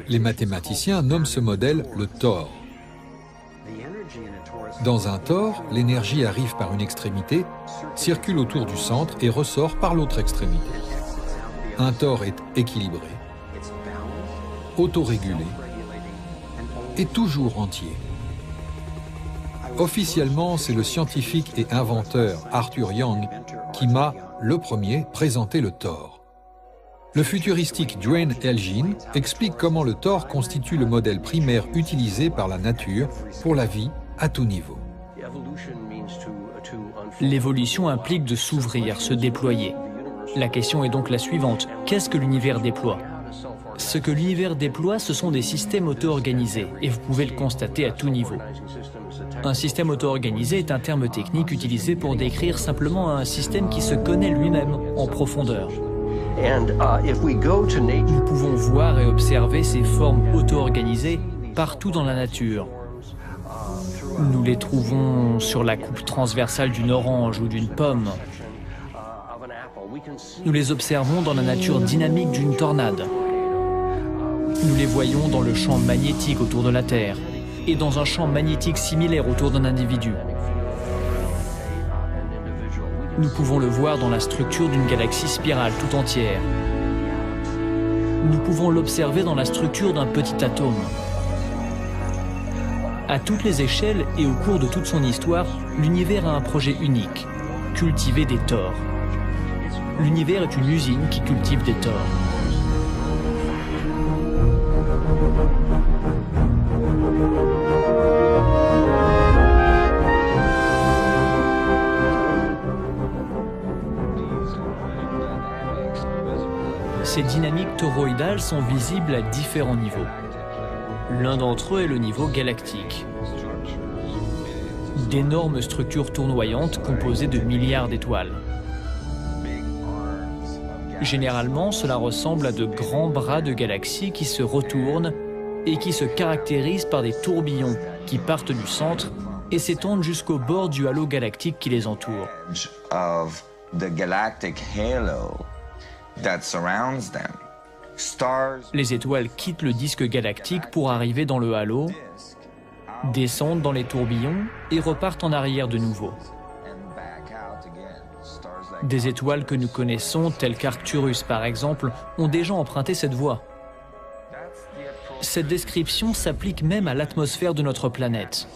Les mathématiciens nomment ce modèle le tor. Dans un tor, l'énergie arrive par une extrémité, circule autour du centre et ressort par l'autre extrémité. Un tor est équilibré, autorégulé et toujours entier. Officiellement, c'est le scientifique et inventeur Arthur Young qui m'a, le premier, présenté le tor. Le futuristique Duane Elgin explique comment le tor constitue le modèle primaire utilisé par la nature pour la vie à tout niveau. L'évolution implique de s'ouvrir, se déployer. La question est donc la suivante. Qu'est-ce que l'univers déploie? Ce que l'univers déploie, ce sont des systèmes auto-organisés, et vous pouvez le constater à tout niveau. Un système auto-organisé est un terme technique utilisé pour décrire simplement un système qui se connaît lui-même en profondeur. Nous pouvons voir et observer ces formes auto-organisées partout dans la nature. Nous les trouvons sur la coupe transversale d'une orange ou d'une pomme. Nous les observons dans la nature dynamique d'une tornade. Nous les voyons dans le champ magnétique autour de la Terre et dans un champ magnétique similaire autour d'un individu. Nous pouvons le voir dans la structure d'une galaxie spirale tout entière. Nous pouvons l'observer dans la structure d'un petit atome. À toutes les échelles et au cours de toute son histoire, l'univers a un projet unique, cultiver des tors. L'univers est une usine qui cultive des tors. Ces dynamiques toroïdales sont visibles à différents niveaux. L'un d'entre eux est le niveau galactique. D'énormes structures tournoyantes composées de milliards d'étoiles. Généralement, cela ressemble à de grands bras de galaxies qui se retournent et qui se caractérisent par des tourbillons qui partent du centre et s'étendent jusqu'au bord du halo galactique qui les entoure. Les étoiles quittent le disque galactique pour arriver dans le halo, descendent dans les tourbillons et repartent en arrière de nouveau. Des étoiles que nous connaissons, telles qu'Arcturus par exemple, ont déjà emprunté cette voie. Cette description s'applique même à l'atmosphère de notre planète.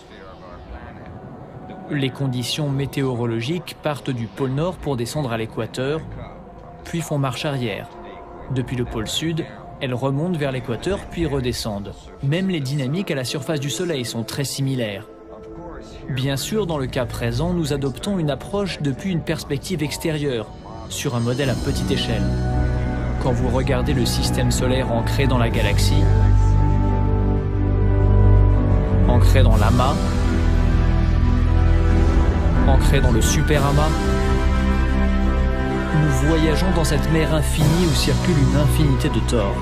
Les conditions météorologiques partent du pôle Nord pour descendre à l'équateur, puis font marche arrière. Depuis le pôle Sud, elles remontent vers l'équateur puis redescendent. Même les dynamiques à la surface du Soleil sont très similaires. Bien sûr, dans le cas présent, nous adoptons une approche depuis une perspective extérieure, sur un modèle à petite échelle. Quand vous regardez le système solaire ancré dans la galaxie, ancré dans l'amas, ancré dans le superamas, nous voyageons dans cette mer infinie où circule une infinité de tors.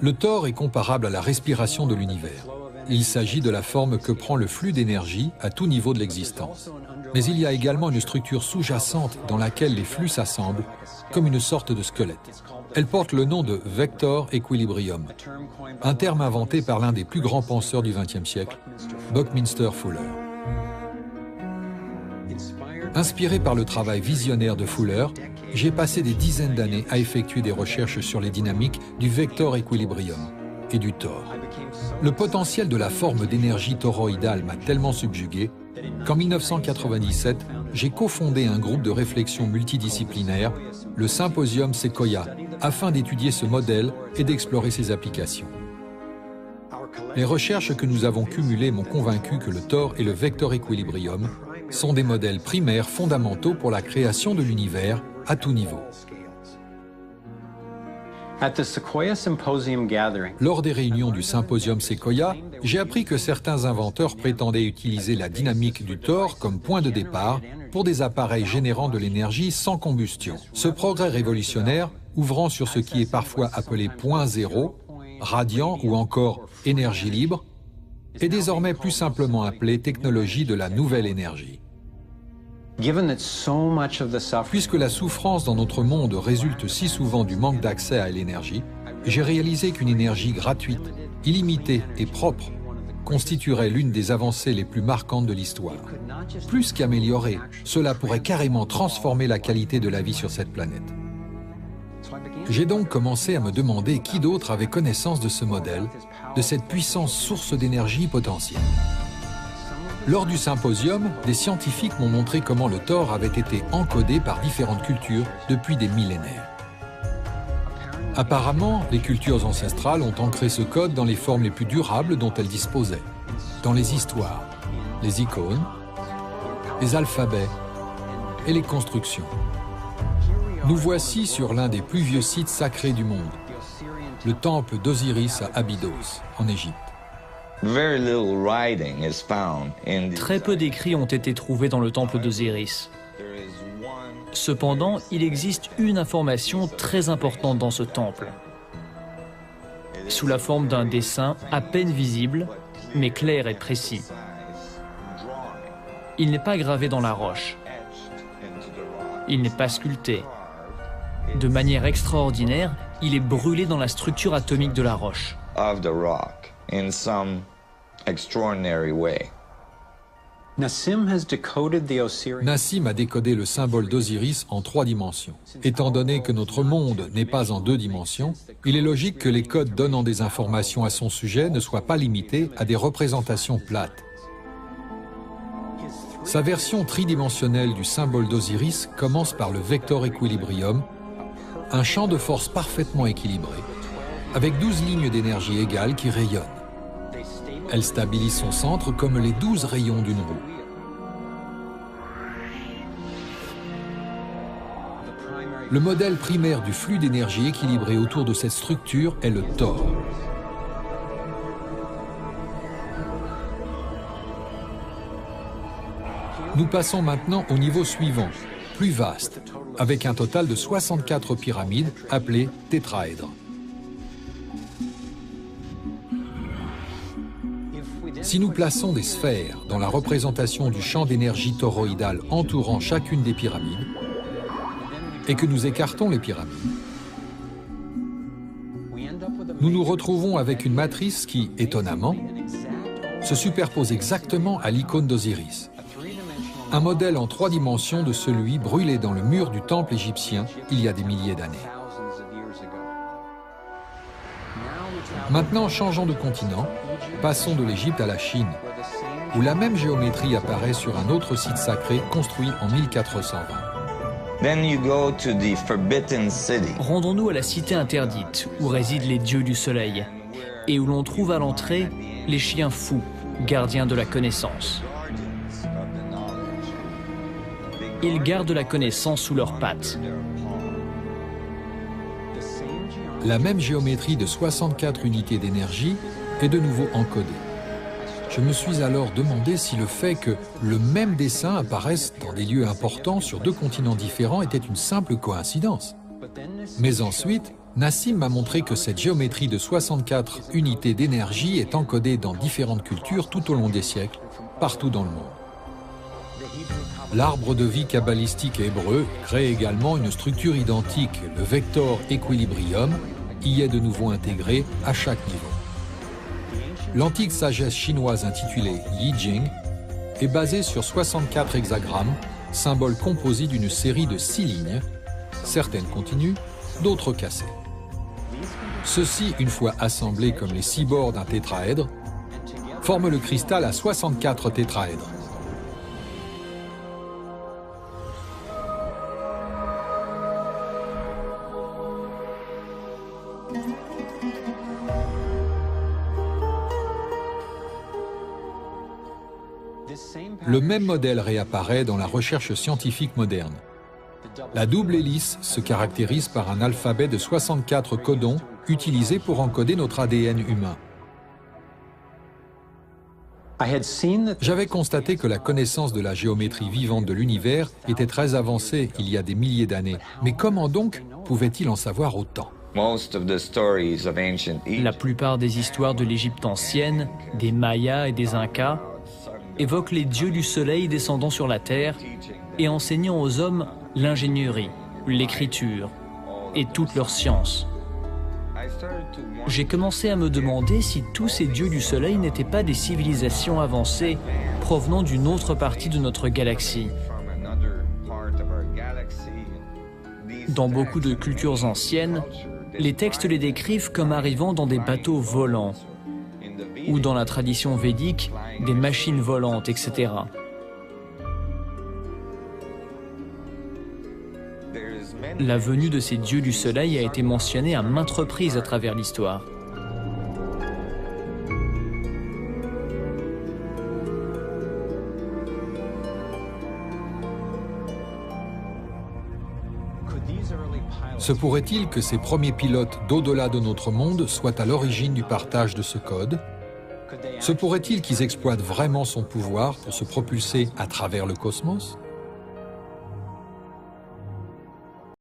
Le tor est comparable à la respiration de l'univers. Il s'agit de la forme que prend le flux d'énergie à tout niveau de l'existence. Mais il y a également une structure sous-jacente dans laquelle les flux s'assemblent, comme une sorte de squelette. Elle porte le nom de Vector Equilibrium, un terme inventé par l'un des plus grands penseurs du XXe siècle, Buckminster Fuller. Inspiré par le travail visionnaire de Fuller, j'ai passé des dizaines d'années à effectuer des recherches sur les dynamiques du Vector Equilibrium et du tor. Le potentiel de la forme d'énergie toroïdale m'a tellement subjugué qu'en 1997, j'ai cofondé un groupe de réflexion multidisciplinaire, le Symposium Sequoia, afin d'étudier ce modèle et d'explorer ses applications. Les recherches que nous avons cumulées m'ont convaincu que le tor et le Vector Equilibrium sont des modèles primaires fondamentaux pour la création de l'univers à tout niveau. Lors des réunions du Symposium Sequoia, j'ai appris que certains inventeurs prétendaient utiliser la dynamique du tor comme point de départ pour des appareils générant de l'énergie sans combustion. Ce progrès révolutionnaire, ouvrant sur ce qui est parfois appelé point zéro, radiant ou encore énergie libre, est désormais plus simplement appelée technologie de la nouvelle énergie. Puisque la souffrance dans notre monde résulte si souvent du manque d'accès à l'énergie, j'ai réalisé qu'une énergie gratuite, illimitée et propre constituerait l'une des avancées les plus marquantes de l'histoire. Plus qu'améliorer, cela pourrait carrément transformer la qualité de la vie sur cette planète. J'ai donc commencé à me demander qui d'autre avait connaissance de ce modèle, de cette puissante source d'énergie potentielle. Lors du symposium, des scientifiques m'ont montré comment le Thor avait été encodé par différentes cultures depuis des millénaires. Apparemment, les cultures ancestrales ont ancré ce code dans les formes les plus durables dont elles disposaient, dans les histoires, les icônes, les alphabets et les constructions. Nous voici sur l'un des plus vieux sites sacrés du monde, le temple d'Osiris à Abydos, en Égypte. Très peu d'écrits ont été trouvés dans le temple d'Osiris. Cependant, il existe une information très importante dans ce temple, sous la forme d'un dessin à peine visible, mais clair et précis. Il n'est pas gravé dans la roche. Il n'est pas sculpté. De manière extraordinaire, il est brûlé dans la structure atomique de la roche. Nassim a décodé le symbole d'Osiris en 3 dimensions. Étant donné que notre monde n'est pas en 2 dimensions, il est logique que les codes donnant des informations à son sujet ne soient pas limités à des représentations plates. Sa version tridimensionnelle du symbole d'Osiris commence par le vector equilibrium, un champ de force parfaitement équilibré, avec 12 lignes d'énergie égales qui rayonnent. Elle stabilise son centre comme les 12 rayons d'une roue. Le modèle primaire du flux d'énergie équilibré autour de cette structure est le Thor. Nous passons maintenant au niveau suivant, plus vaste, avec un total de 64 pyramides appelées tétraèdres. Si nous plaçons des sphères dans la représentation du champ d'énergie toroïdal entourant chacune des pyramides, et que nous écartons les pyramides, nous nous retrouvons avec une matrice qui, étonnamment, se superpose exactement à l'icône d'Osiris. Un modèle en 3 dimensions de celui brûlé dans le mur du temple égyptien il y a des milliers d'années. Maintenant, changeons de continent, passons de l'Égypte à la Chine, où la même géométrie apparaît sur un autre site sacré construit en 1420. Rendons-nous à la cité interdite, où résident les dieux du soleil, et où l'on trouve à l'entrée les chiens fous, gardiens de la connaissance. Ils gardent la connaissance sous leurs pattes. La même géométrie de 64 unités d'énergie est de nouveau encodée. Je me suis alors demandé si le fait que le même dessin apparaisse dans des lieux importants sur 2 continents différents était une simple coïncidence. Mais ensuite, Nassim m'a montré que cette géométrie de 64 unités d'énergie est encodée dans différentes cultures tout au long des siècles, partout dans le monde. L'arbre de vie kabbalistique hébreu crée également une structure identique, le vector equilibrium, y est de nouveau intégré à chaque niveau. L'antique sagesse chinoise intitulée Yi Jing est basée sur 64 hexagrammes, symboles composés d'une série de 6 lignes, certaines continues, d'autres cassées. Ceux-ci, une fois assemblés comme les 6 bords d'un tétraèdre, forment le cristal à 64 tétraèdres. Le même modèle réapparaît dans la recherche scientifique moderne. La double hélice se caractérise par un alphabet de 64 codons utilisés pour encoder notre ADN humain. J'avais constaté que la connaissance de la géométrie vivante de l'univers était très avancée il y a des milliers d'années. Mais comment donc pouvait-il en savoir autant ? La plupart des histoires de l'Égypte ancienne, des Mayas et des Incas, évoquent les dieux du soleil descendant sur la terre et enseignant aux hommes l'ingénierie, l'écriture et toutes leurs sciences. J'ai commencé à me demander si tous ces dieux du soleil n'étaient pas des civilisations avancées provenant d'une autre partie de notre galaxie. Dans beaucoup de cultures anciennes, les textes les décrivent comme arrivant dans des bateaux volants, ou dans la tradition védique, des machines volantes, etc. La venue de ces dieux du soleil a été mentionnée à maintes reprises à travers l'histoire. Se pourrait-il que ces premiers pilotes d'au-delà de notre monde soient à l'origine du partage de ce code? Se pourrait-il qu'ils exploitent vraiment son pouvoir pour se propulser à travers le cosmos?